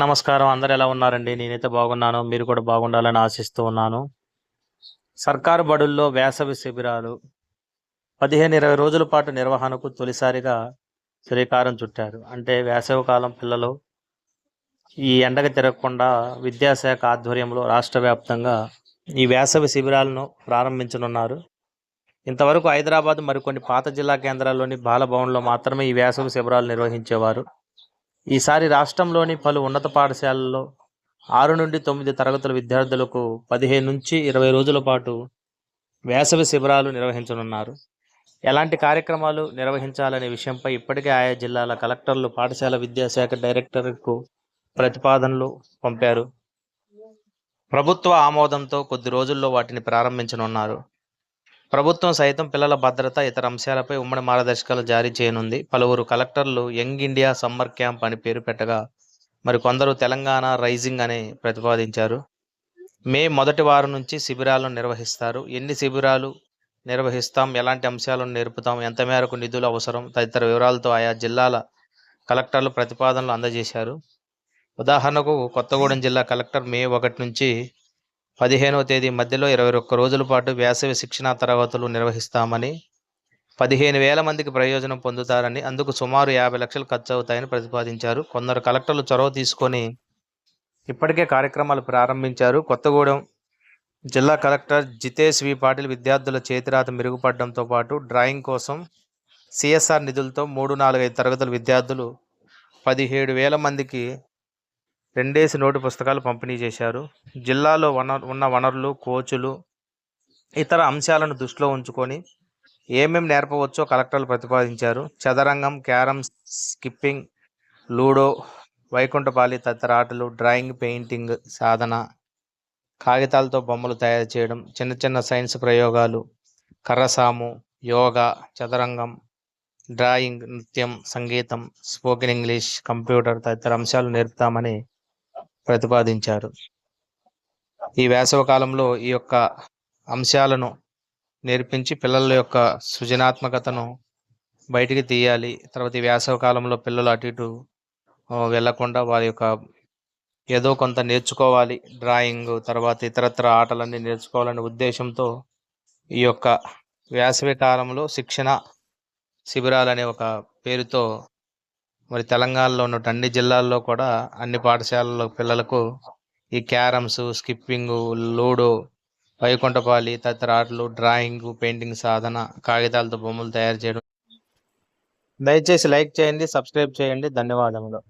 నమస్కారం. అందరూ ఎలా ఉన్నారండి? నేనైతే బాగున్నాను. మీరు కూడా బాగుండాలని ఆశిస్తూ ఉన్నాను. సర్కారు బడుల్లో వేసవి శిబిరాలు 15, 20 రోజుల పాటు నిర్వహణకు తొలిసారిగా శ్రీకారం చుట్టారు. అంటే వేసవికాలం పిల్లలు ఈ ఎండకు తిరగకుండా విద్యాశాఖ ఆధ్వర్యంలో రాష్ట్ర వ్యాప్తంగా ఈ వేసవి శిబిరాలను ప్రారంభించనున్నారు. ఇంతవరకు హైదరాబాద్ మరికొన్ని పాత జిల్లా కేంద్రాల్లోని బాలభవన్లో మాత్రమే ఈ వేసవి శిబిరాలు నిర్వహించేవారు. ఈసారి రాష్ట్రంలోని పలు ఉన్నత పాఠశాలల్లో 6 నుండి 9 తరగతుల విద్యార్థులకు 15 నుంచి 20 రోజుల పాటు వేసవి శిబిరాలు నిర్వహించనున్నారు. ఎలాంటి కార్యక్రమాలు నిర్వహించాలనే విషయంపై ఇప్పటికే ఆయా జిల్లాల కలెక్టర్లు పాఠశాల విద్యాశాఖ డైరెక్టర్కు ప్రతిపాదనలు పంపారు. ప్రభుత్వ ఆమోదంతో కొద్ది రోజుల్లో వాటిని ప్రారంభించనున్నారు. ప్రభుత్వం సైతం పిల్లల భద్రత, ఇతర అంశాలపై ఉమ్మడి మార్గదర్శకాలు జారీ చేయనుంది. పలువురు కలెక్టర్లు యంగ్ ఇండియా సమ్మర్ క్యాంప్ అని పేరు పెట్టగా మరికొందరు తెలంగాణ రైజింగ్ అని ప్రతిపాదించారు. మే మొదటి వారం నుంచి శిబిరాలను నిర్వహిస్తారు. ఎన్ని శిబిరాలు నిర్వహిస్తాం, ఎలాంటి అంశాలను నేర్పుతాం, ఎంత మేరకు నిధులు అవసరం తదితర వివరాలతో ఆయా జిల్లాల కలెక్టర్లు ప్రతిపాదనలు అందజేశారు. ఉదాహరణకు కొత్తగూడెం జిల్లా కలెక్టర్ మే 1 నుంచి 15వ తేదీ మధ్యలో 21 రోజుల పాటు వేసవి శిక్షణా తరగతులు నిర్వహిస్తామని, 15,000 మందికి ప్రయోజనం పొందుతారని, అందుకు సుమారు 50 లక్షలు ఖర్చు అవుతాయని ప్రతిపాదించారు. కొందరు కలెక్టర్లు చొరవ తీసుకొని ఇప్పటికే కార్యక్రమాలు ప్రారంభించారు. కొత్తగూడెం జిల్లా కలెక్టర్ జితేష్ వి పాటిల్ విద్యార్థుల చేతిరాత మెరుగుపడడంతో పాటు డ్రాయింగ్ కోసం సిఎస్ఆర్ నిధులతో 3, 4, 5 తరగతుల విద్యార్థులు 17,000 మందికి 2 నోటు పుస్తకాలు పంపిణీ చేశారు. జిల్లాలో ఉన్న వనరులు, కోచులు, ఇతర అంశాలను దృష్టిలో ఉంచుకొని ఏమేం నేర్పవచ్చో కలెక్టర్లు ప్రతిపాదించారు. చదరంగం, క్యారమ్స్, స్కిప్పింగ్, లూడో, వైకుంఠపాలి తదితర ఆటలు, డ్రాయింగ్, పెయింటింగ్ సాధన, కాగితాలతో బొమ్మలు తయారు చేయడం, చిన్న చిన్న సైన్స్ ప్రయోగాలు, కర్రసాము, యోగా, చదరంగం, డ్రాయింగ్, నృత్యం, సంగీతం, స్పోకెన్ ఇంగ్లీష్, కంప్యూటర్ తదితర అంశాలు నేర్పుతామని ప్రతిపాదించారు. ఈ వేసవ కాలంలో ఈ యొక్క అంశాలను నేర్పించి పిల్లల యొక్క సృజనాత్మకతను బయటికి తీయాలి. తర్వాత ఈ వేసవ కాలంలో పిల్లలు అటు ఇటు వెళ్లకుండా వారి యొక్క ఏదో కొంత నేర్చుకోవాలి. డ్రాయింగ్, తర్వాత ఇతరత్ర ఆటలన్నీ నేర్చుకోవాలనే ఉద్దేశంతో ఈ యొక్క వేసవి కాలంలో శిక్షణ శిబిరాలు అనే ఒక పేరుతో మరి తెలంగాణలో ఉన్న అన్ని జిల్లాల్లో కూడా అన్ని పాఠశాలల్లో పిల్లలకు ఈ క్యారమ్స్, స్కిప్పింగ్, లూడో, వైకుంఠపాలి తదితర ఆటలు, డ్రాయింగ్, పెయింటింగ్ సాధన, కాగితాలతో బొమ్మలు తయారు చేయడం. దయచేసి లైక్ చేయండి, సబ్స్క్రైబ్ చేయండి. ధన్యవాదములు.